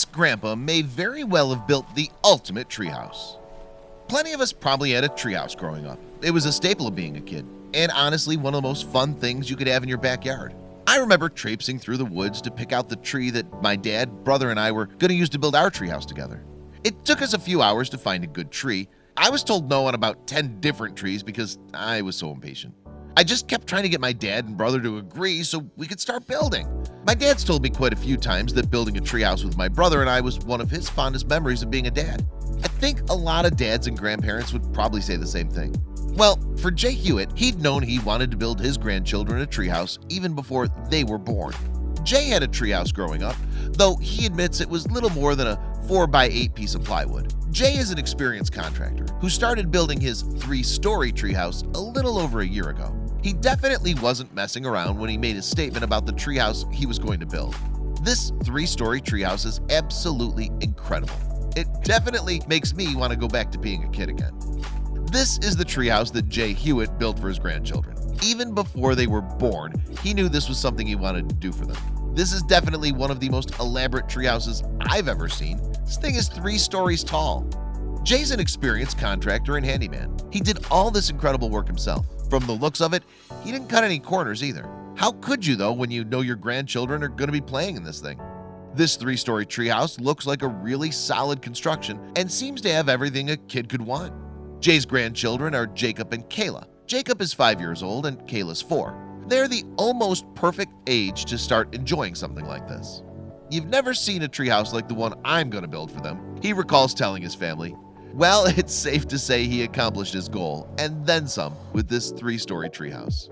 This grandpa may very well have built the ultimate treehouse. Plenty of us probably had a treehouse growing up. It was a staple of being a kid, and honestly one of the most fun things you could have in your backyard. I remember traipsing through the woods to pick out the tree that my dad, brother, and I were going to use to build our treehouse together. It took us a few hours to find a good tree. I was told no on about 10 different trees because I was so impatient. I just kept trying to get my dad and brother to agree so we could start building. My dad's told me quite a few times that building a treehouse with my brother and I was one of his fondest memories of being a dad. I think a lot of dads and grandparents would probably say the same thing. Well, for Jay Hewitt, he'd known he wanted to build his grandchildren a treehouse even before they were born. Jay had a treehouse growing up, though he admits it was little more than a 4x8 piece of plywood. Jay is an experienced contractor who started building his 3-story treehouse a little over a year ago. He definitely wasn't messing around when he made his statement about the treehouse he was going to build. This 3-story treehouse is absolutely incredible. It definitely makes me want to go back to being a kid again. This is the treehouse that Jay Hewitt built for his grandchildren. Even before they were born, he knew this was something he wanted to do for them. This is definitely one of the most elaborate treehouses I've ever seen. This thing is 3 stories tall. Jay's an experienced contractor and handyman. He did all this incredible work himself. From the looks of it, he didn't cut any corners either. How could you though when you know your grandchildren are going to be playing in this thing? This 3-story treehouse looks like a really solid construction and seems to have everything a kid could want. Jay's grandchildren are Jacob and Kayla. Jacob is 5 years old and Kayla's 4. They're the almost perfect age to start enjoying something like this. You've never seen a treehouse like the one I'm going to build for them, he recalls telling his family. Well, it's safe to say he accomplished his goal and then some with this 3-story treehouse.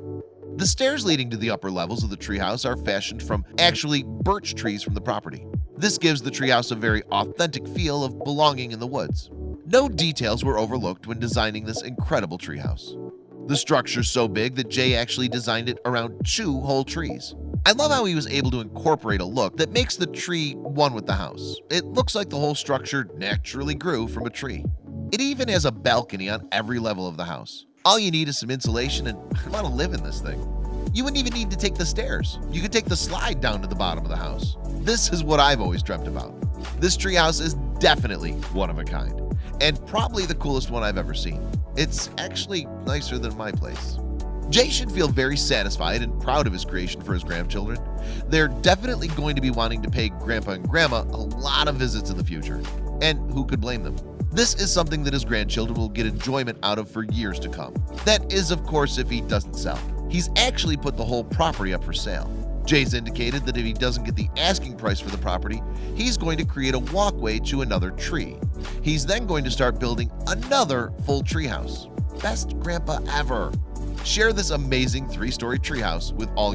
The stairs leading to the upper levels of the treehouse are fashioned from actually birch trees from the property. This gives the treehouse a very authentic feel of belonging in the woods. No details were overlooked when designing this incredible treehouse. The structure's so big that Jay actually designed it around 2 whole trees. I love how he was able to incorporate a look that makes the tree one with the house. It looks like the whole structure naturally grew from a tree. It even has a balcony on every level of the house. All you need is some insulation and I want to live in this thing. You wouldn't even need to take the stairs. You could take the slide down to the bottom of the house. This is what I've always dreamt about. This treehouse is definitely one of a kind and probably the coolest one I've ever seen. It's actually nicer than my place. Jay should feel very satisfied and proud of his creation for his grandchildren. They're definitely going to be wanting to pay Grandpa and Grandma a lot of visits in the future. And who could blame them? This is something that his grandchildren will get enjoyment out of for years to come. That is, of course, if he doesn't sell. He's actually put the whole property up for sale. Jay's indicated that if he doesn't get the asking price for the property, he's going to create a walkway to another tree. He's then going to start building another full treehouse. Best grandpa ever. Share this amazing 3-story treehouse with all